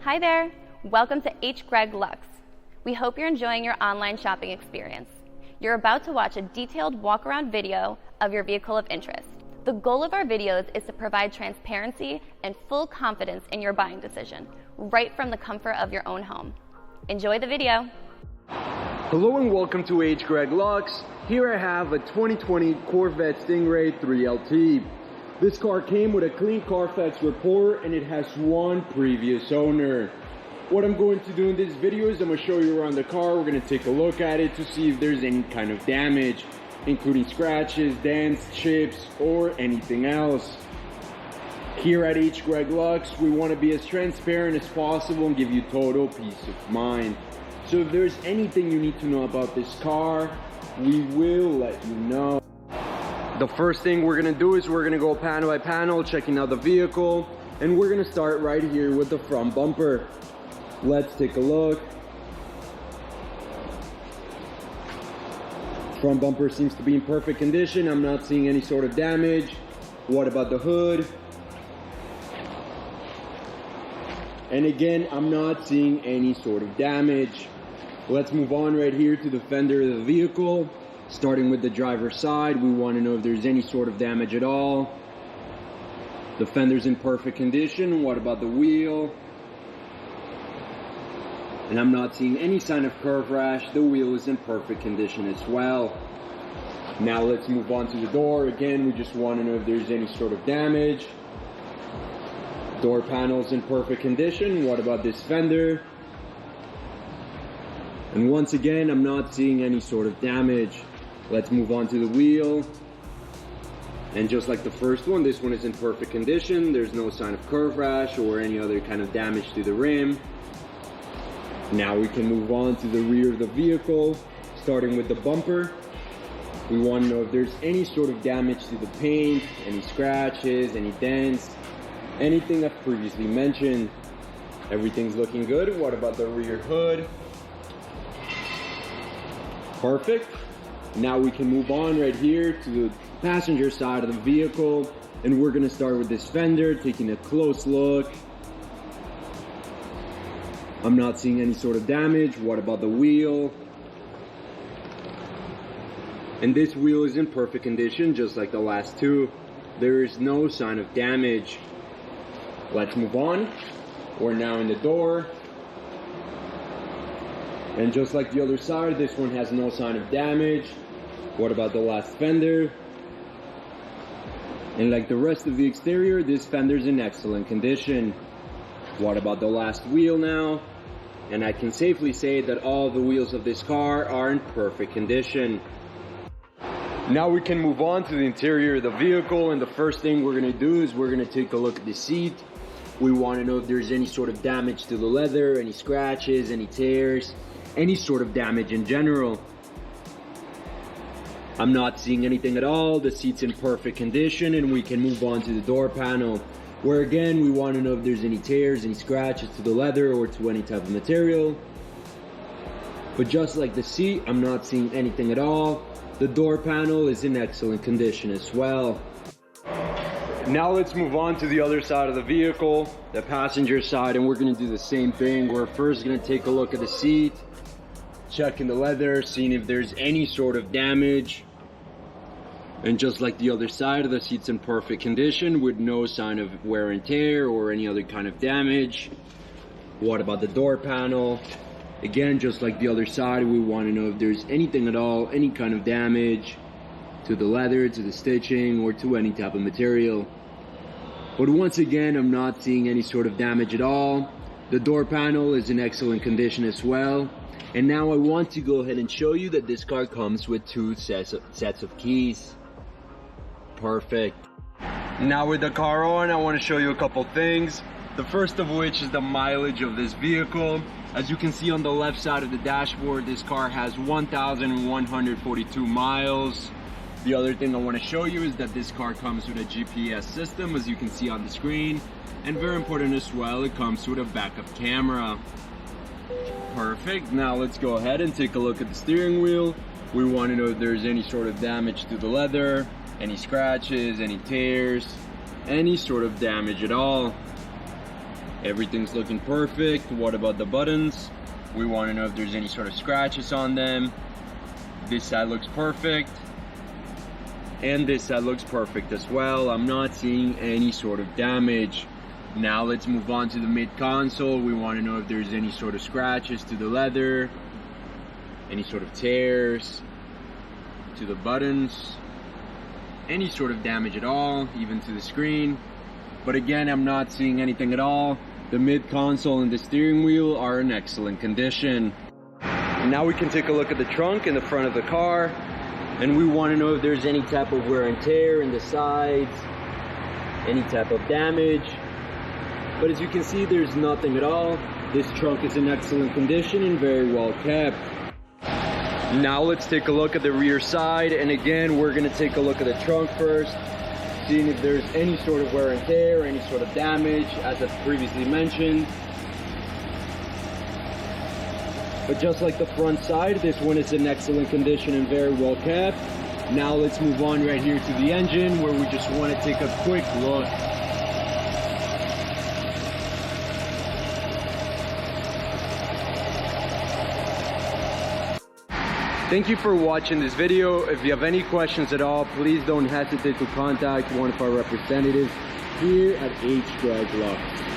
Hi there, welcome to H. Greg Lux. We hope you're enjoying your online shopping experience. You're about to watch a detailed walk-around video of your vehicle of interest. The goal of our videos is to provide transparency and full confidence in your buying decision, right from the comfort of your own home. Enjoy the video. Hello and welcome to H. Greg Lux. Here I have a 2020 Corvette Stingray 3LT. This car came with a clean Carfax report and it has one previous owner. What I'm going to do in this video is I'm going to show you around the car. We're going to take a look at it to see if there's any kind of damage, including scratches, dents, chips, or anything else. Here at H. Greg Lux, we want to be as transparent as possible and give you total peace of mind. So if there's anything you need to know about this car, we will let you know. The first thing we're going to do is we're going to go panel by panel, checking out the vehicle, and we're going to start right here with the front bumper. Let's take a look. Front bumper seems to be in perfect condition. I'm not seeing any sort of damage. What about the hood? And again, I'm not seeing any sort of damage. Let's move on right here to the fender of the vehicle. Starting with the driver's side, we want to know if there's any sort of damage at all. The fender's in perfect condition. What about the wheel? And I'm not seeing any sign of curve rash. The wheel is in perfect condition as well. Now let's move on to the door. Again, we just want to know if there's any sort of damage. Door panel's in perfect condition. What about this fender? And once again, I'm not seeing any sort of damage. Let's move on to the wheel. And just like the first one, this one is in perfect condition. There's no sign of curve rash or any other kind of damage to the rim. Now we can move on to the rear of the vehicle, starting with the bumper. We want to know if there's any sort of damage to the paint, any scratches, any dents, anything I've previously mentioned. Everything's looking good. What about the rear hood? Perfect. Now we can move on right here to the passenger side of the vehicle, and we're going to start with this fender, taking a close look. I'm not seeing any sort of damage. What about the wheel? And this wheel is in perfect condition, just like the last two. There is no sign of damage. Let's move on. We're now in the door. And just like the other side, this one has no sign of damage. What about the last fender? And like the rest of the exterior, this fender's in excellent condition. What about the last wheel now? And I can safely say that all the wheels of this car are in perfect condition. Now we can move on to the interior of the vehicle, and the first thing we're going to do is we're going to take a look at the seat. We want to know if there's any sort of damage to the leather, any scratches, any tears, any sort of damage in general. I'm not seeing anything at all. The seat's in perfect condition, and we can move on to the door panel, where again we want to know if there's any tears, any scratches to the leather or to any type of material. But just like the seat, I'm not seeing anything at all. The door panel is in excellent condition as well. Now let's move on to the other side of the vehicle, the passenger side, and we're going to do the same thing. We're first going to take a look at the seat, checking the leather, seeing if there's any sort of damage. And just like the other side, the seat's in perfect condition with no sign of wear and tear or any other kind of damage. What about the door panel? Again, just like the other side, we want to know if there's anything at all, any kind of damage to the leather, to the stitching, or to any type of material. But once again, I'm not seeing any sort of damage at all. The door panel is in excellent condition as well. And now I want to go ahead and show you that this car comes with two sets of keys. Perfect. Now with the car on, I want to show you a couple things. The first of which is the mileage of this vehicle. As you can see on the left side of the dashboard, this car has 1,142 miles. The other thing I want to show you is that this car comes with a GPS system, as you can see on the screen. And very important as well, it comes with a backup camera. Perfect. Now let's go ahead and take a look at the steering wheel. We want to know if there's any sort of damage to the leather, any scratches, any tears, any sort of damage at all. Everything's looking perfect. What about the buttons? We want to know if there's any sort of scratches on them. This side looks perfect. And this side looks perfect as well. I'm not seeing any sort of damage. Now let's move on to the mid console. We want to know if there's any sort of scratches to the leather, any sort of tears to the buttons, any sort of damage at all, even to the screen. But again, I'm not seeing anything at all. The mid console and the steering wheel are in excellent condition. Now we can take a look at the trunk in the front of the car, and we want to know if there's any type of wear and tear in the sides, any type of damage. But as you can see, there's nothing at all. This trunk is in excellent condition and very well kept. Now let's take a look at the rear side, and again we're going to take a look at the trunk first, seeing if there's any sort of wear and tear, any sort of damage, as I've previously mentioned. But just like the front side, this one is in excellent condition and very well kept. Now let's move on right here to the engine, where we just want to take a quick look. Thank you for watching this video. If you have any questions at all, please don't hesitate to contact one of our representatives here at H Greg Lux.